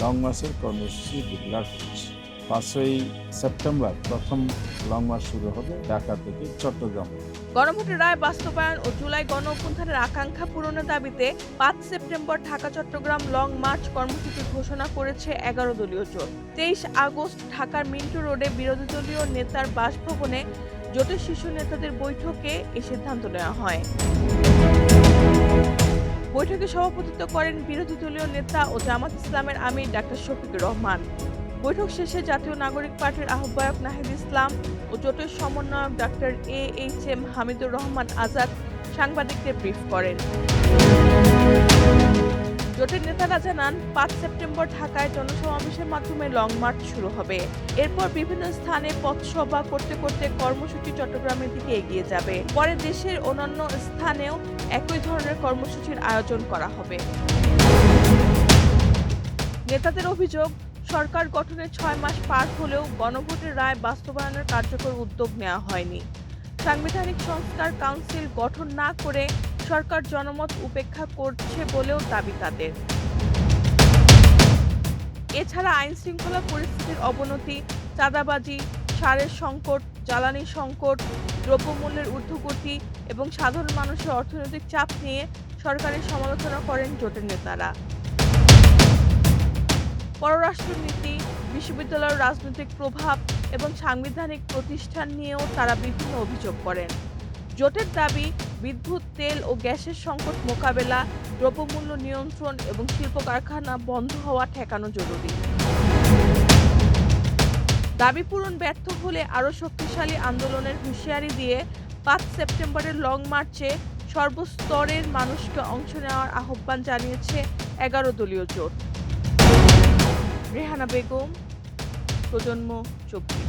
Long মার্চের কর্মসূচি declare করছি। 5ই সেপ্টেম্বর প্রথম লং মার্চ শুরু হবে ঢাকা থেকে চট্টগ্রাম। গণভোটের রায় বাস্তবায়ন ও জুলাই গণ অভ্যুত্থানের আকাঙ্ক্ষা পূরণের দাবিতে 5 September Dhaka Chattogram long march কর্মসূচি ঘোষণা করেছে 11 দলীয় জোট। 23 আগস্ট ঢাকার মিন্টো রোডে বিরোধী দলীয় নেতার বাসভবনে জোটের শীর্ষ নেতাদের বৈঠকে এই সিদ্ধান্ত নেওয়া হয়। বৈঠকে সভাপতিত্ব করেন বিরোধী দলীয় নেতা ও জামাত ইসলামের আমির ডাক্তার শফিকুর রহমান। বৈঠক শেষে জাতীয় নাগরিক পার্টির আহ্বায়ক নাহিদ ইসলাম ও জোটের সমন্বয়ক ডাক্তার AHM হামিদুর রহমান আজাদ সাংবাদিকদের ব্রিফ করেন। জোটের নেতারা জানান 5 সেপ্টেম্বর ঢাকায় জনসমাবেশের মাধ্যমে লং মার্চ শুরু হবে। এরপর বিভিন্ন স্থানে পথসভা করতে করতে কর্মসূচি চট্টগ্রামের দিকে এগিয়ে যাবে। পরে দেশের অন্যান্য স্থানেও একই ধরনের কর্মসূচির আয়োজন করা হবে। নেতাদের অভিযোগ, সরকার গঠনের 6 মাস পার হলেও গণভোটের রায় বাস্তবায়নের কার্যকর উদ্যোগ নেওয়া হয়নি। সাংবিধানিক সংস্কার কাউন্সিল গঠন না করে সরকার জনমত উপেক্ষা করছে বলেও দাবি তাদের। এছাড়া আইন শৃঙ্খলা পরিস্থিতির অবনতি, চাঁদাবাজি, সারের সংকট, জ্বালানি সংকট, দ্রব্যমূল্যের ঊর্ধ্বগতি এবং সাধারণ মানুষের অর্থনৈতিক চাপ নিয়ে সরকারের সমালোচনা করেন জোটের নেতারা। পররাষ্ট্রনীতি, বিশ্ববিদ্যালয়ের রাজনৈতিক প্রভাব এবং সাংবিধানিক প্রতিষ্ঠান নিয়েও তারা বিভিন্ন অভিযোগ করেন। জোটের দাবি, বিদ্যুৎ, তেল ও গ্যাসের সংকট মোকাবেলা, দ্রব্যমূল্য নিয়ন্ত্রণ এবং শিল্প কারখানা বন্ধ হওয়া ঠেকানো জরুরি। দাবি পূরণ ব্যর্থ হলে আরও শক্তিশালী আন্দোলনের হুঁশিয়ারি দিয়ে 5 সেপ্টেম্বরের লং মার্চে সর্বস্তরের মানুষকে অংশ নেওয়ার আহ্বান জানিয়েছে 11 দলীয় জোট। রেহানা বেগম, প্রজন্ম 24।